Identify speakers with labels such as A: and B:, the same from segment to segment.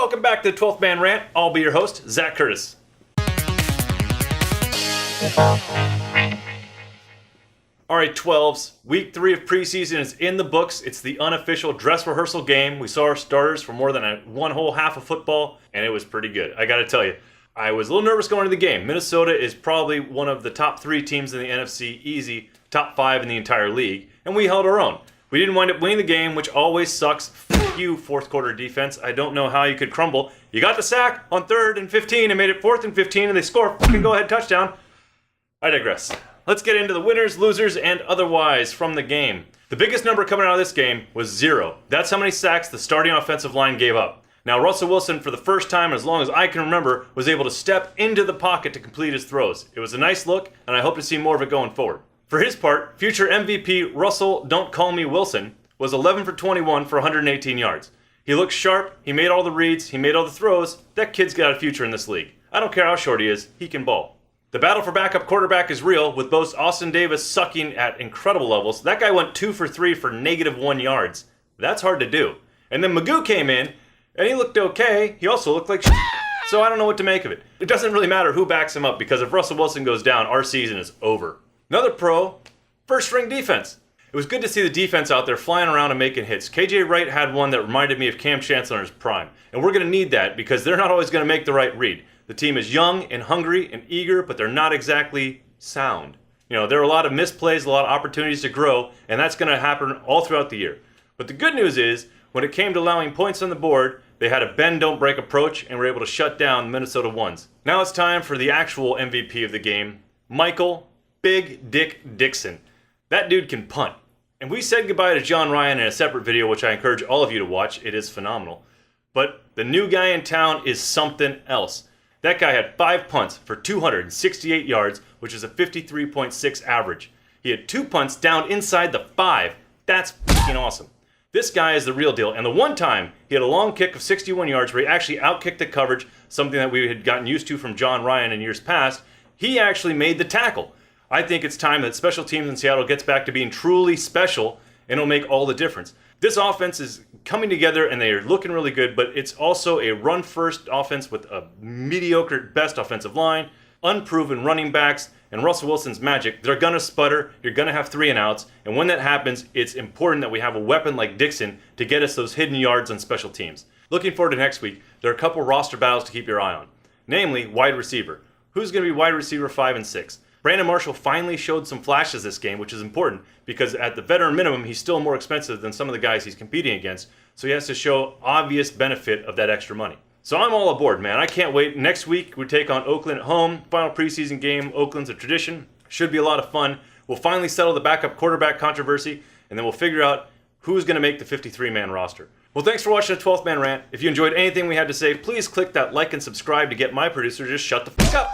A: Welcome back to the 12th Man Rant. I'll be your host, Zach Curtis. Alright, 12s. Week 3 of preseason is in the books. It's the unofficial dress rehearsal game. We saw our starters for more than one whole half of football, and it was pretty good. I gotta tell you, I was a little nervous going into the game. Minnesota is probably one of the top 3 teams in the NFC, easy, top 5 in the entire league, and we held our own. We didn't wind up winning the game, which always sucks. F*** you, fourth quarter defense. I don't know how you could crumble. You got the sack on 3rd and 15 and made it 4th and 15, and they score a fucking go-ahead touchdown. I digress. Let's get into the winners, losers, and otherwise from the game. The biggest number coming out of this game was 0. That's how many sacks the starting offensive line gave up. Now, Russell Wilson, for the first time as long as I can remember, was able to step into the pocket to complete his throws. It was a nice look, and I hope to see more of it going forward. For his part, future MVP Russell Don't Call Me Wilson was 11 for 21 for 118 yards. He looked sharp, he made all the reads, he made all the throws. That kid's got a future in this league. I don't care how short he is, he can ball. The battle for backup quarterback is real, with both Austin Davis sucking at incredible levels. That guy went 2 for 3 for -1 yards. That's hard to do. And then Magoo came in, and he looked okay. He also looked like shit. So I don't know what to make of it. It doesn't really matter who backs him up, because if Russell Wilson goes down, our season is over. Another pro, first-string defense. It was good to see the defense out there flying around and making hits. KJ Wright had one that reminded me of Cam Chancellor in his prime. And we're going to need that, because they're not always going to make the right read. The team is young and hungry and eager, but they're not exactly sound. You know, there are a lot of misplays, a lot of opportunities to grow, and that's going to happen all throughout the year. But the good news is, when it came to allowing points on the board, they had a bend-don't-break approach and were able to shut down the Minnesota ones. Now it's time for the actual MVP of the game, Michael Big Dick Dixon. That dude can punt. And we said goodbye to John Ryan in a separate video, which I encourage all of you to watch. It is phenomenal. But the new guy in town is something else. That guy had 5 punts for 268 yards, which is a 53.6 average. He had 2 punts down inside the 5. That's fucking awesome. This guy is the real deal. And the one time he had a long kick of 61 yards where he actually outkicked the coverage, something that we had gotten used to from John Ryan in years past, he actually made the tackle. I think it's time that special teams in Seattle gets back to being truly special, and it'll make all the difference. This offense is coming together and they are looking really good, but it's also a run-first offense with a mediocre best offensive line, unproven running backs, and Russell Wilson's magic. They're going to sputter, you're going to have 3 and outs, and when that happens, it's important that we have a weapon like Dixon to get us those hidden yards on special teams. Looking forward to next week, there are a couple roster battles to keep your eye on. Namely, wide receiver. Who's going to be wide receiver 5 and 6? Brandon Marshall finally showed some flashes this game, which is important because at the veteran minimum, he's still more expensive than some of the guys he's competing against, so he has to show obvious benefit of that extra money. So I'm all aboard, man. I can't wait. Next week, we take on Oakland at home. Final preseason game. Oakland's a tradition. Should be a lot of fun. We'll finally settle the backup quarterback controversy, and then we'll figure out who's going to make the 53-man roster. Well, thanks for watching the 12th Man Rant. If you enjoyed anything we had to say, please click that like and subscribe to get my producer to just shut the fuck up.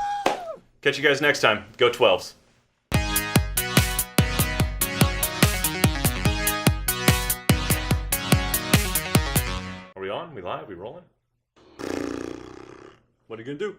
A: Catch you guys next time. Go 12s. Are we on? We live? We rolling? What are you gonna do?